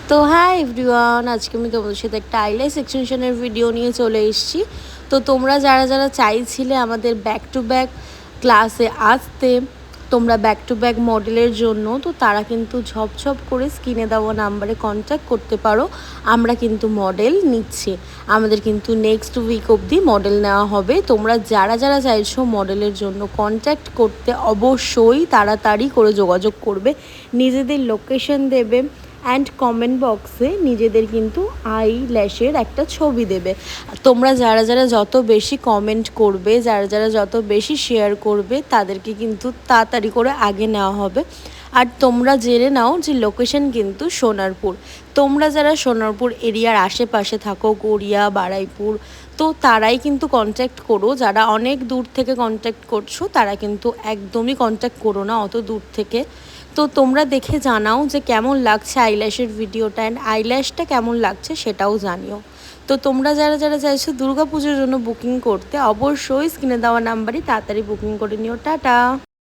তো hi everyone, আজকে আমি তোমাদের সাথে একটা আইল্যাশ এক্সটেনশনের ভিডিও নিয়ে চলে এসেছি। তো তোমরা যারা যারা চাইছিলে আমাদের ব্যাক টু ব্যাক ক্লাসে আসতে, তোমরা ব্যাক টু ব্যাক মডেলের জন্য, তো তারা কিন্তু ঝপঝপ করে স্ক্রিনে দেওয়া নাম্বারে কন্ট্যাক্ট করতে পারো। আমরা কিন্তু মডেল নিচ্ছি, আমাদের কিন্তু নেক্সট উইক অবধি মডেল নেওয়া হবে। তোমরা যারা যারা চাইছো মডেলের জন্য কন্ট্যাক্ট করতে, অবশ্যই তাড়াতাড়ি করে যোগাযোগ করবে, নিজেদের লোকেশন দেবে অ্যান্ড কমেন্ট বক্সে নিজেদের কিন্তু আই ল্যাশের একটা ছবি দেবে। তোমরা যারা যারা যত বেশি কমেন্ট করবে, যারা যারা যত বেশি শেয়ার করবে, তাদেরকে কিন্তু তাড়াতাড়ি করে আগে নেওয়া হবে। আর তোমরা জেনে নাও যে লোকেশন কিন্তু সোনারপুর। তোমরা যারা সোনারপুর এরিয়ার আশেপাশে থাকো, গড়িয়া, বারুইপুর, তো তারাই কিন্তু কন্ট্যাক্ট করো। যারা অনেক দূর থেকে কন্ট্যাক্ট করছো তারা কিন্তু একদমই কন্ট্যাক্ট করো না অত দূর থেকে। তো তোমরা দেখে জানাও যে কেমন লাগছে আইল্যাশের ভিডিওটা, অ্যান্ড আইল্যাশটা কেমন লাগছে সেটাও জানিও। তো তোমরা যারা যারা চাইছো দুর্গা পুজোর জন্য বুকিং করতে, অবশ্যই স্ক্রিনে দেওয়া নাম্বারই তাড়াতাড়ি বুকিং করে নিও। টাটা।